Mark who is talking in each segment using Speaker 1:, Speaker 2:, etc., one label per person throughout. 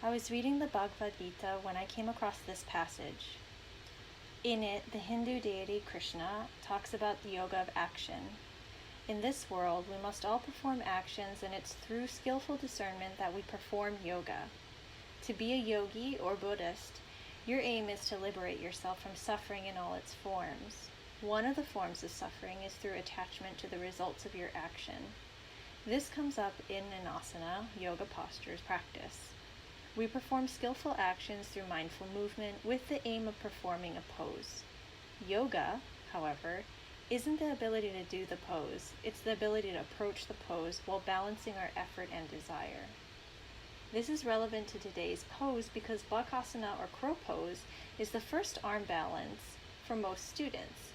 Speaker 1: I was reading the Bhagavad Gita when I came across this passage. In it, the Hindu deity Krishna talks about the yoga of action. In this world, we must all perform actions, and it's through skillful discernment that we perform yoga. To be a yogi or Buddhist, your aim is to liberate yourself from suffering in all its forms. One of the forms of suffering is through attachment to the results of your action. This comes up in an asana, yoga postures practice. We perform skillful actions through mindful movement with the aim of performing a pose. Yoga, however, isn't the ability to do the pose, it's the ability to approach the pose while balancing our effort and desire. This is relevant to today's pose because Bakasana or crow pose is the first arm balance for most students.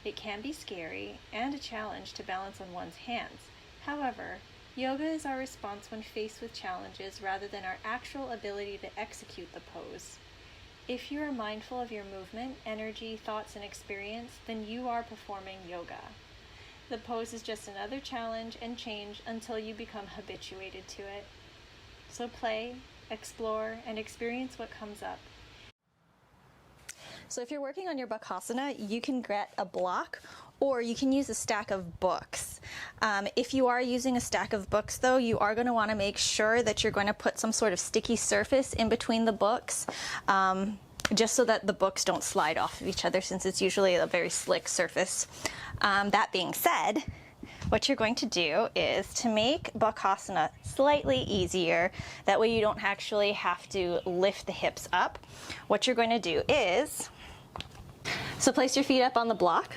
Speaker 1: It can be scary and a challenge to balance on one's hands. However, yoga is our response when faced with challenges rather than our actual ability to execute the pose. If you are mindful of your movement, energy, thoughts, and experience, then you are performing yoga. The pose is just another challenge and change until you become habituated to it. So play, explore, and experience what comes up. So if you're working on your Bakasana, you can get a block or you can use a stack of books. If you are using a stack of books though, you are going to want to make sure that you're going to put some sort of sticky surface in between the books, just so that the books don't slide off of each other, since it's usually a very slick surface. That being said, what you're going to do is to make Bakasana slightly easier. That way you don't actually have to lift the hips up. What you're going to do is, so place your feet up on the block,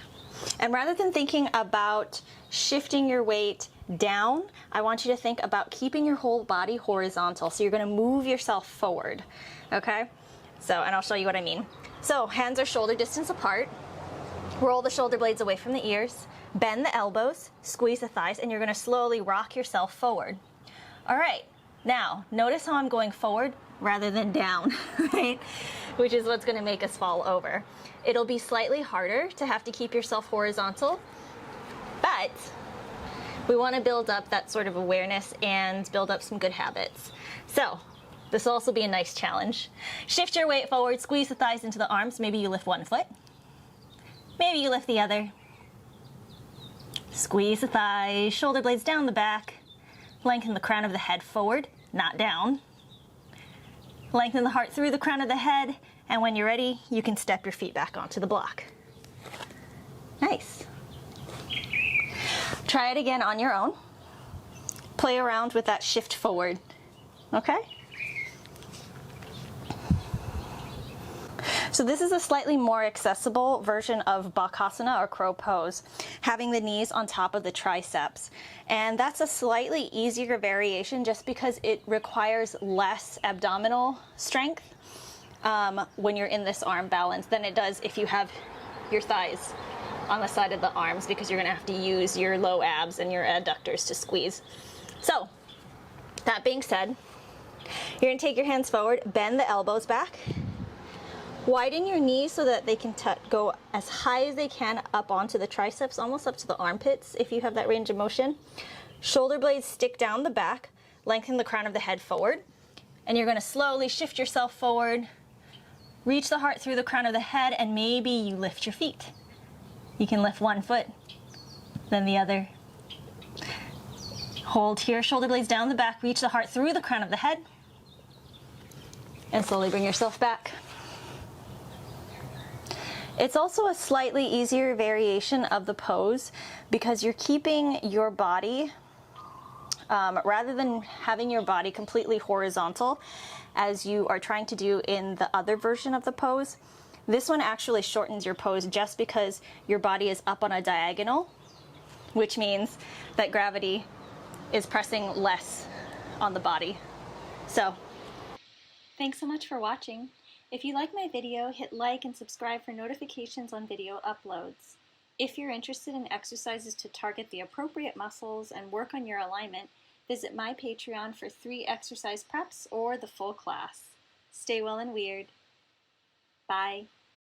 Speaker 1: and rather than thinking about shifting your weight down, I want you to think about keeping your whole body horizontal. So you're going to move yourself forward, okay? So, and I'll show you what I mean. So hands are shoulder distance apart. Roll the shoulder blades away from the ears. Bend the elbows, squeeze the thighs, and you're going to slowly rock yourself forward. All right, now notice how I'm going forward rather than down, right? Which is what's going to make us fall over. It'll be slightly harder to have to keep yourself horizontal, but we want to build up that sort of awareness and build up some good habits. So this will also be a nice challenge. Shift your weight forward, squeeze the thighs into the arms. Maybe you lift one foot. Maybe you lift the other. Squeeze the thighs, shoulder blades down the back. Lengthen the crown of the head forward, not down. Lengthen the heart through the crown of the head, and when you're ready, you can step your feet back onto the block. Nice. Try it again on your own. Play around with that shift forward, okay? So this is a slightly more accessible version of Bakasana or crow pose, having the knees on top of the triceps. And that's a slightly easier variation just because it requires less abdominal strength when you're in this arm balance than it does if you have your thighs on the side of the arms, because you're going to have to use your low abs and your adductors to squeeze. So that being said, you're going to take your hands forward, bend the elbows back. Widen your knees so that they can go as high as they can up onto the triceps, almost up to the armpits if you have that range of motion. Shoulder blades stick down the back, lengthen the crown of the head forward, and you're going to slowly shift yourself forward, reach the heart through the crown of the head, and maybe you lift your feet. You can lift one foot, then the other. Hold here, shoulder blades down the back, reach the heart through the crown of the head, and slowly bring yourself back. It's also a slightly easier variation of the pose because you're keeping your body, rather than having your body completely horizontal as you are trying to do in the other version of the pose. This one actually shortens your pose just because your body is up on a diagonal, which means that gravity is pressing less on the body. So, thanks so much for watching. If you like my video, hit like and subscribe for notifications on video uploads. If you're interested in exercises to target the appropriate muscles and work on your alignment, visit my Patreon for 3 exercise preps or the full class. Stay well and weird. Bye.